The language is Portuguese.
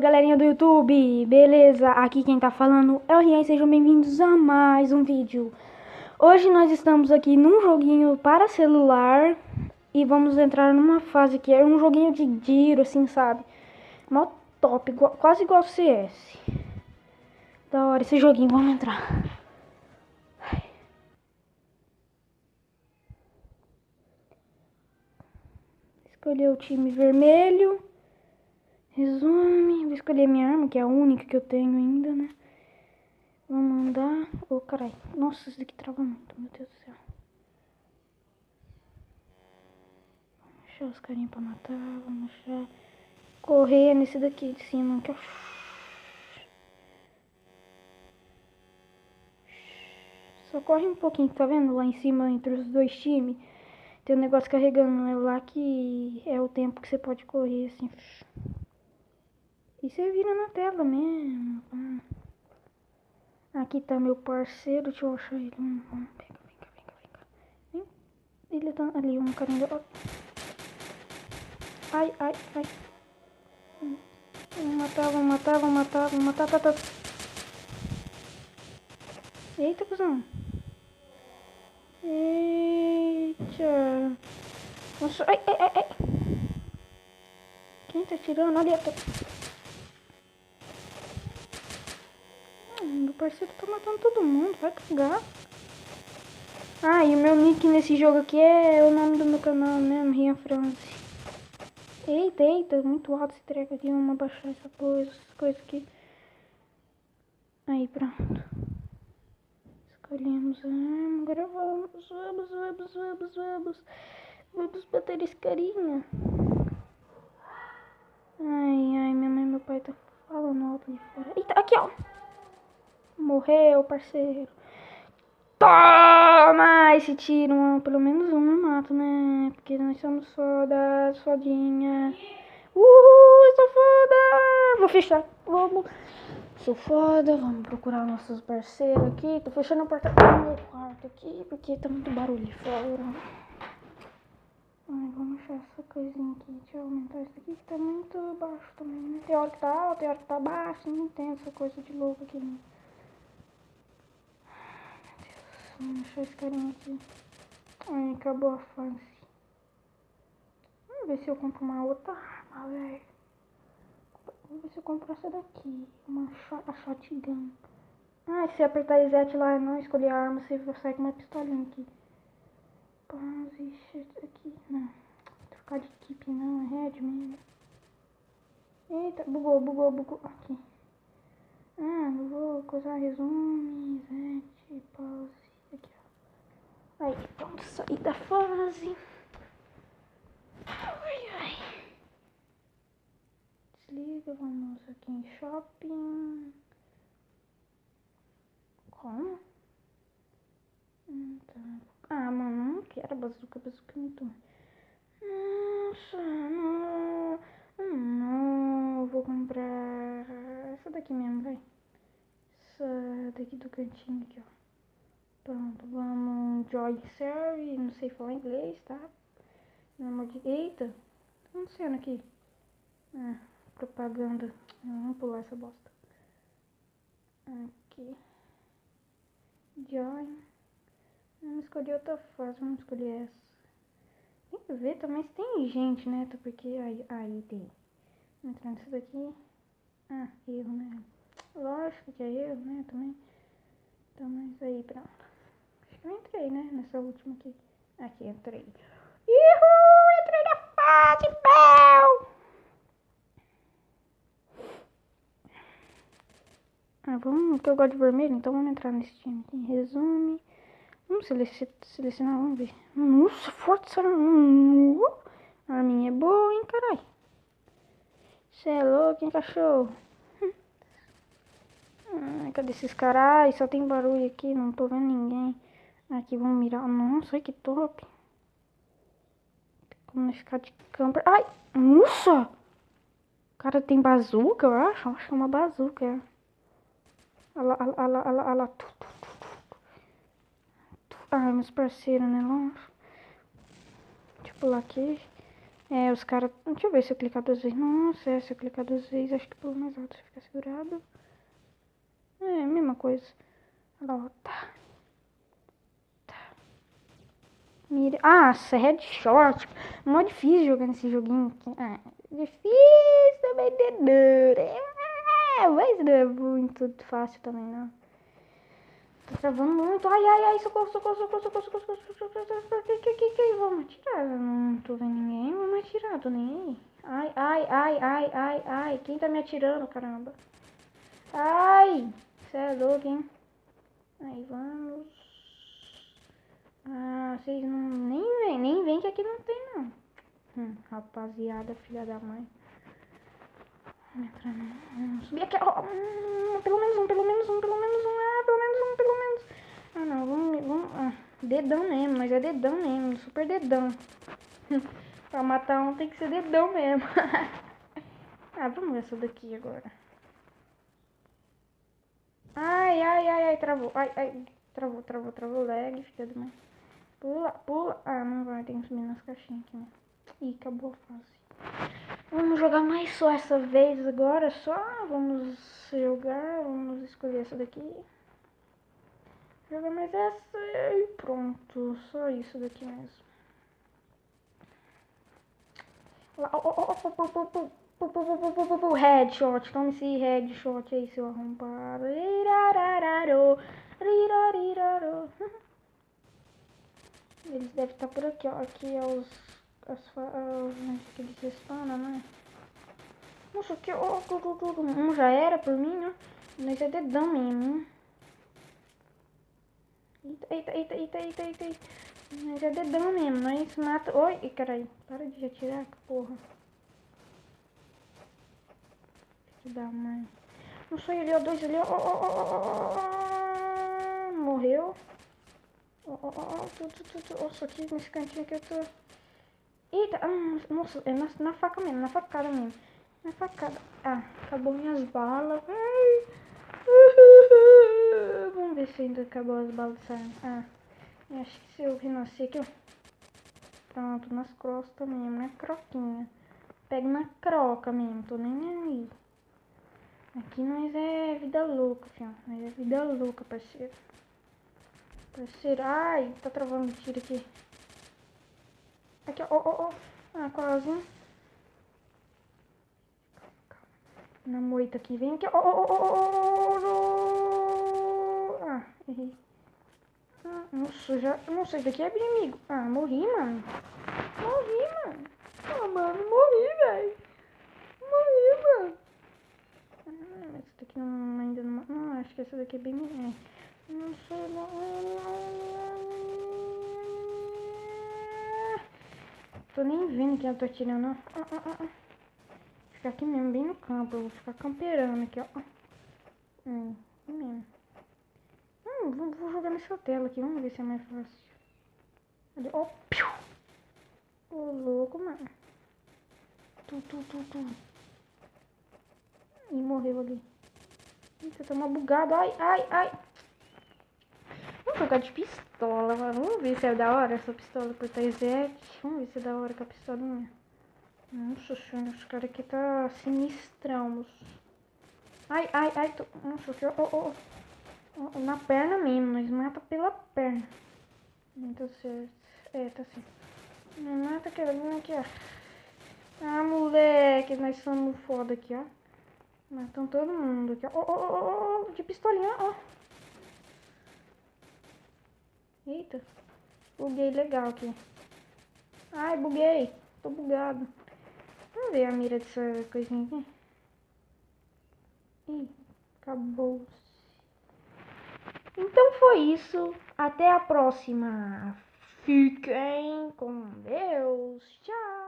galerinha do YouTube, beleza? Aqui quem tá falando é o Rian, sejam bem-vindos a mais um vídeo. Hoje nós estamos aqui num joguinho para celular e vamos entrar numa fase que é um joguinho de tiro, assim, sabe? Mó top, quase igual CS. Da hora esse joguinho, vamos entrar. Escolher o time vermelho. Resume, vou escolher minha arma, que é a única que eu tenho ainda, né? Vamos mandar. Oh, caralho. Nossa, isso daqui trava muito, meu Deus do céu. Vamos achar os carinhos pra matar. Vamos achar. Correr nesse daqui de cima. Que eu... Só corre um pouquinho, tá vendo? Lá em cima, entre os dois times. Tem um negócio carregando, é lá que é o tempo que você pode correr, assim. E você vira na tela mesmo. Aqui tá meu parceiro, deixa eu achar ele. Vem cá. Vem. Ele tá ali, um carinha. Ai. Vamos matar. Tá. Eita, cuzão. Eita. Nossa, ai. Quem tá tirando? Ali, meu parceiro tá matando todo mundo, vai cagar. Ah, e o meu nick nesse jogo aqui é o nome do meu canal mesmo, Rian France. Eita, muito alto esse treco aqui, vamos abaixar essas coisas aqui. Aí, pronto. Escolhemos a arma, agora vamos. Vamos bater esse carinha. Ai, minha mãe e meu pai tá falando alto ali fora. Eita, aqui, ó. Morreu, parceiro. Toma esse tiro, mano. Pelo menos um eu mato, né? Porque nós somos fodinha. Sou foda. Vou fechar. Vamos. Sou foda. Vamos procurar nossos parceiros aqui. Tô fechando a porta do meu quarto aqui, porque tá muito barulho fora. Ai, vamos achar essa coisinha aqui. Deixa eu aumentar isso aqui que tá muito baixo também, né? Tem hora que tá alto, tem hora que tá baixo. Não tem essa coisa de louco aqui, não. Vamos achar esse carinha aqui. Ai, acabou a fase. Vamos ver se eu compro uma outra arma, velho. Vamos ver se eu compro essa daqui. A shotgun. Ah, se apertar reset lá e não escolher a arma, você sai com uma pistolinha aqui. Pause, aqui. Não. Trocar de equipe não, é red mesmo. Eita, bugou. Aqui. Ah, não vou coisar resume, reset, pause. Aqui, ó. Aí, pronto, saí da fase. Ai. Desliga, vamos aqui em shopping. Como? Tá. Ah, mano, não quero bazuca muito. Nossa, não, vou comprar essa daqui mesmo, vai. Essa daqui do cantinho aqui, ó. Pronto, vamos Joy Serve, não sei falar inglês, tá? Pelo amor de... Eita, o que tá acontecendo aqui? Ah, propaganda. Vamos pular essa bosta. Aqui. Join. Vamos escolher outra fase, vamos escolher essa. Tem que ver também se tem gente, né? Porque aí tem. Entrando nisso daqui. Ah, erro, né? Lógico que é erro, né? Também. Então, mas aí, pronto. Acho que eu entrei, né? Nessa última aqui. Aqui, entrei. Uhul! Entrei na fase, Bel! Ah, vamos, que eu gosto de vermelho, então vamos entrar nesse time aqui. Resume. Vamos selecionar, vamos ver. Nossa, forte essa arma. A arminha é boa, hein, carai. Cê é louco, hein, cachorro? Cadê esses caras? Só tem barulho aqui, não tô vendo ninguém. Aqui, vamos mirar. Nossa, que top. Tem como ficar de camper. Ai, nossa! Cara, tem bazuca, eu acho. Acho que é uma bazuca, é. Olha lá. Ai, meus parceiros, né? Longe. Deixa eu pular aqui. É, os caras... Deixa eu ver se eu clicar 2 vezes. Nossa, se eu clicar 2 vezes, acho que pelo mais alto você fica segurado. É, mesma coisa. Olha lá, ó. Tá. Mira... Ah, headshot. Mó difícil jogar nesse joguinho aqui. Ah, difícil também, dedura. Mas não é muito fácil também, não. Tô travando muito. Ai, ai, ai, socorro, socorro, socorro, socorro, socorro, socorro, socorro, socorro, socorro. Que? Vamos atirar. Não tô vendo ninguém, vamos atirar, tô nem aí. Ai, ai, ai, ai, ai, ai. Quem tá me atirando, caramba? Ai, cê é louco, hein? Aí, vamos. Ah, vocês não... Nem vem que aqui não tem, não. Rapaziada, filha da mãe. Vamos subir aqui. Oh, pelo menos um, pelo menos um, pelo menos um. Ah, pelo menos um, pelo menos. Ah, não, vamos. Ah, dedão mesmo, mas é dedão mesmo, super dedão. Pra matar um tem que ser dedão mesmo. Ah, vamos ver essa daqui agora. Ai, ai, ai, ai, travou. Ai, ai, travou, lag, filha da mãe. Pula, pula. Ah, não vai, tem que subir nas caixinhas aqui, né? Ih, acabou a fase. Vamos jogar mais só essa vez agora, só. Vamos jogar, vamos escolher essa daqui. Jogar mais essa e pronto. Só isso daqui mesmo. Headshot, tome esse headshot aí, seu arrombado. Eles devem estar por aqui, ó. Aqui é que eles respawnam, né? Nossa, aqui, ó. Um já era por mim, ó. Mas é dedão mesmo, Eita. Mas é dedão mesmo, nós mata. Oi, carai. Para de atirar, porra. Filho da mãe. Não sou ele, ó. 2 ali, ó. Morreu. Nossa, aqui nesse cantinho aqui eu tô. Eita, nossa, é na faca mesmo, na facada mesmo. Na facada. Ah, acabou minhas balas. Vamos ver se ainda acabou as balas saindo. Ah, eu acho que se eu renascer aqui, ó. Pronto, nas crostas mesmo, na croquinha. Pego na croca mesmo, tô nem aí. Aqui nós é vida louca, filho. Nós é vida louca, parceiro. Parceiro, ai, tá travando tiro aqui. Aqui, ó. Ah, quase. Na moita aqui, vem aqui, ó. Ah, errei. Nossa, Nossa, esse daqui é inimigo. Ah, morri, mano. Ah, mano, morri, velho. Morri, mano. Essa daqui ainda não... Não, acho que essa daqui é bem... Não sei, não... Tô nem vendo quem eu tô atirando, ó. Vou ficar aqui mesmo, bem no campo. Eu vou ficar camperando aqui, ó. Aqui mesmo. Vou jogar nessa tela aqui, vamos ver se é mais fácil. Cadê? Ó, piu! Ô, louco, mano. Tu. Ih, morreu ali. Eita, tá uma bugada. Ai. Vamos jogar de pistola, mano. Vamos ver se é da hora essa pistola por Taizete. Vamos ver se é da hora com a pistolinha. Nossa senhora, esse cara aqui tá sinistrão, moço. Ai. Nossa, aqui, ó. Na perna mesmo, nós mata pela perna. Não tá certo. Tá certo. Não mata aquela menina aqui, ó. Ah, moleque, nós somos foda aqui, ó. Matam todo mundo aqui, ó. De pistolinha, ó. Eita. Buguei legal aqui. Ai, buguei. Tô bugado. Vamos ver a mira dessa coisinha aqui. Ih, acabou. Então foi isso. Até a próxima. Fiquem com Deus. Tchau.